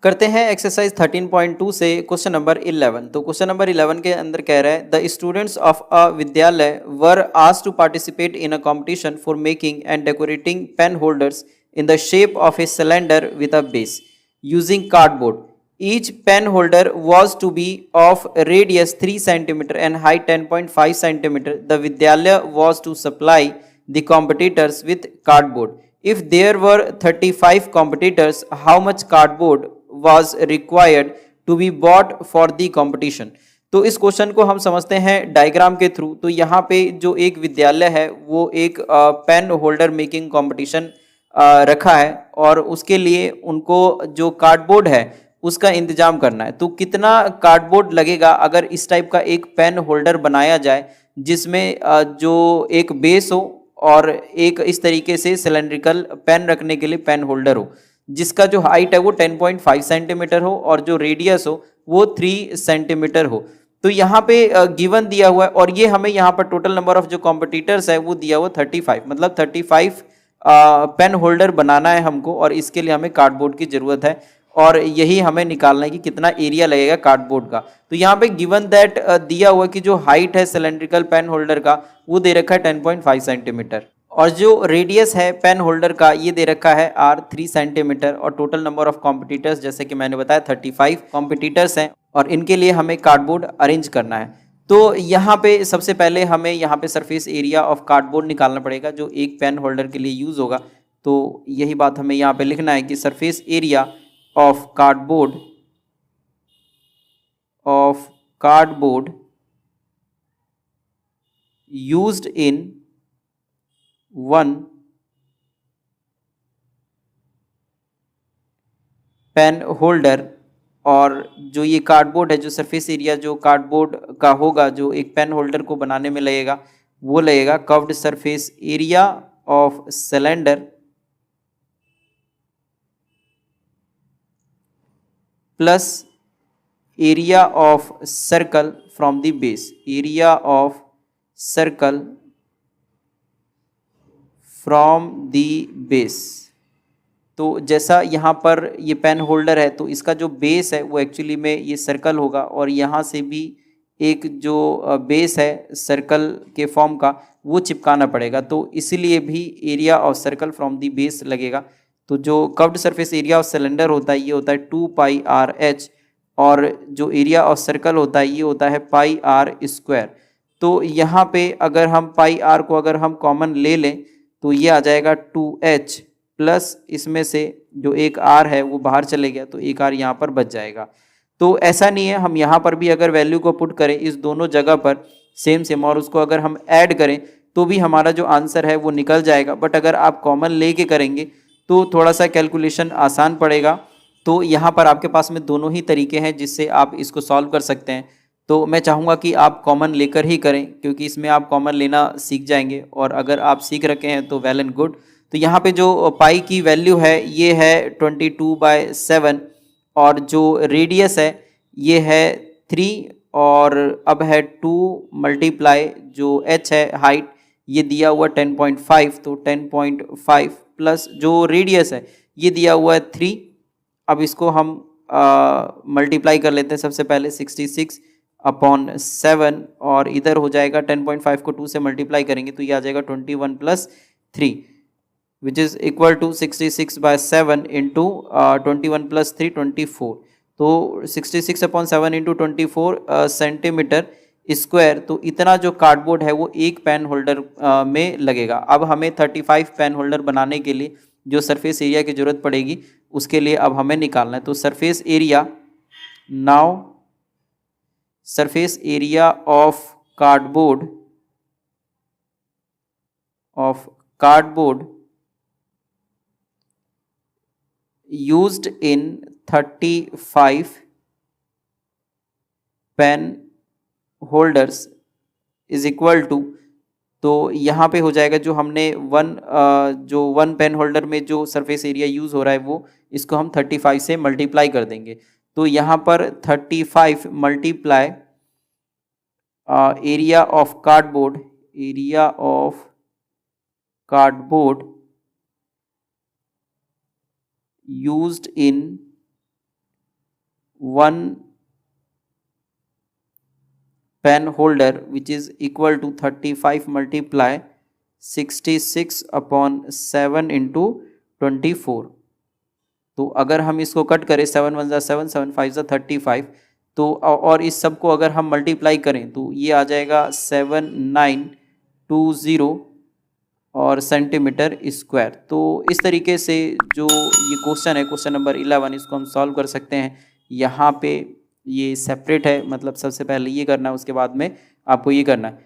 करते हैं एक्सरसाइज 13.2 से क्वेश्चन नंबर 11। तो क्वेश्चन नंबर 11 के अंदर कह रहा है द स्टूडेंट्स ऑफ अ विद्यालय were asked to participate in a competition for making and decorating pen holders in the shape of a cylinder with a base using cardboard. Each pen holder was to be of radius 3 cm and height 10.5 cm. The Vidyalaya was to supply the competitors with cardboard. If there were 35 competitors, how much cardboard was required to be bought for the competition? तो इस question को हम समझते हैं diagram के through. तो यहाँ पे जो एक विद्यालय है वो एक पेन होल्डर मेकिंग कंपटीशन रखा है और उसके लिए उनको जो कार्डबोर्ड है उसका इंतजाम करना है। तो कितना कार्डबोर्ड लगेगा अगर इस टाइप का एक पेन होल्डर बनाया जाए जिसमें जो एक बेस हो और एक इस तरीके से सिलेंड्रिकल पेन रखने के लिए पेन होल्डर हो, जिसका जो हाइट है वो 10.5 सेंटीमीटर हो और जो रेडियस हो वो 3 सेंटीमीटर हो। तो यहाँ पे गिवन दिया हुआ है और ये हमें यहाँ पर टोटल नंबर ऑफ जो कॉम्पिटिटर्स है वो दिया हुआ 35, मतलब 35 पेन होल्डर बनाना है हमको और इसके लिए हमें कार्डबोर्ड की जरूरत है और यही हमें निकालना है कि कितना एरिया लगेगा कार्डबोर्ड का। तो यहाँ पे गिवन दैट दिया हुआ कि जो हाइट है सिलेंड्रिकल पेन होल्डर का वो दे रखा है 10.5 सेंटीमीटर और जो रेडियस है पेन होल्डर का ये दे रखा है R 3 सेंटीमीटर और टोटल नंबर ऑफ कॉम्पिटिटर्स जैसे कि मैंने बताया 35 कॉम्पिटिटर्स हैं और इनके लिए हमें कार्डबोर्ड अरेंज करना है। तो यहाँ पे सबसे पहले हमें यहाँ पे सरफेस एरिया ऑफ कार्डबोर्ड निकालना पड़ेगा जो एक पेन होल्डर के लिए यूज़ होगा। तो यही बात हमें यहाँ पे लिखना है कि surface area of cardboard used in one pen holder. और जो ये कार्डबोर्ड है, जो सरफेस एरिया जो कार्डबोर्ड का होगा जो एक पेन होल्डर को बनाने में लगेगा वो लगेगा curved surface area of cylinder plus area of circle from the base, area of circle from the base. तो जैसा यहाँ पर ये पेन होल्डर है तो इसका जो बेस है वो एक्चुअली में ये सर्कल होगा और यहाँ से भी एक जो बेस है सर्कल के फॉर्म का वो चिपकाना पड़ेगा। तो इसीलिए भी area of circle from the base लगेगा। तो जो curved surface area of cylinder होता है ये होता है 2 पाई आर एच और जो एरिया ऑफ सर्कल होता है ये होता है पाई आर स्क्वायर। तो यहाँ पे अगर हम पाई आर को अगर हम कॉमन ले लें तो ये आ जाएगा 2h प्लस इसमें से जो एक आर है वो बाहर चले गया तो एक आर यहाँ पर बच जाएगा। तो ऐसा नहीं है, हम यहाँ पर भी अगर वैल्यू को पुट करें इस दोनों जगह पर सेम और उसको अगर हम ऐड करें तो भी हमारा जो आंसर है वो निकल जाएगा। बट अगर आप कॉमन लेके करेंगे तो थोड़ा सा कैलकुलेशन आसान पड़ेगा। तो यहाँ पर आपके पास में दोनों ही तरीके हैं जिससे आप इसको सॉल्व कर सकते हैं। तो मैं चाहूँगा कि आप कॉमन लेकर ही करें क्योंकि इसमें आप कॉमन लेना सीख जाएंगे और अगर आप सीख रखे हैं तो वेल एंड गुड। तो यहाँ पे जो पाई की वैल्यू है ये है 22/7 और जो रेडियस है ये है 3 और अब है 2 मल्टीप्लाई जो h है हाइट ये दिया हुआ 10.5 तो 10.5 प्लस जो रेडियस है ये दिया हुआ है 3। अब इसको हम मल्टीप्लाई कर लेते हैं सबसे पहले 66/7 और इधर हो जाएगा 10.5 को 2 से मल्टीप्लाई करेंगे तो ये आ जाएगा 21 + 3 which is equal to 66/7 into 21 + 3 24। तो 66/7 इंटू 24 सेंटीमीटर स्क्वायर। तो इतना जो कार्डबोर्ड है वो एक पेन होल्डर में लगेगा। अब हमें 35 पेन होल्डर बनाने के लिए जो सरफेस एरिया की ज़रूरत पड़ेगी उसके लिए अब हमें निकालना है। तो surface area now surface area of cardboard used in 35 pen holders is equal to, तो यहाँ पे हो जाएगा जो हमने वन पेन होल्डर में जो सरफेस एरिया यूज़ हो रहा है वो इसको हम 35 से मल्टीप्लाई कर देंगे। तो यहाँ पर 35 multiply area of cardboard used in 1 pen holder which is equal to 35 multiply 66 upon 7 into 24। तो अगर हम इसको कट करें 7 1 7 7 5 35, तो और इस सब को अगर हम मल्टीप्लाई करें तो ये आ जाएगा 7920 और सेंटीमीटर स्क्वायर। तो इस तरीके से जो ये क्वेश्चन है क्वेश्चन नंबर 11 इसको हम सॉल्व कर सकते हैं। यहाँ पे ये सेपरेट है, मतलब सबसे पहले ये करना है उसके बाद में आपको ये करना है।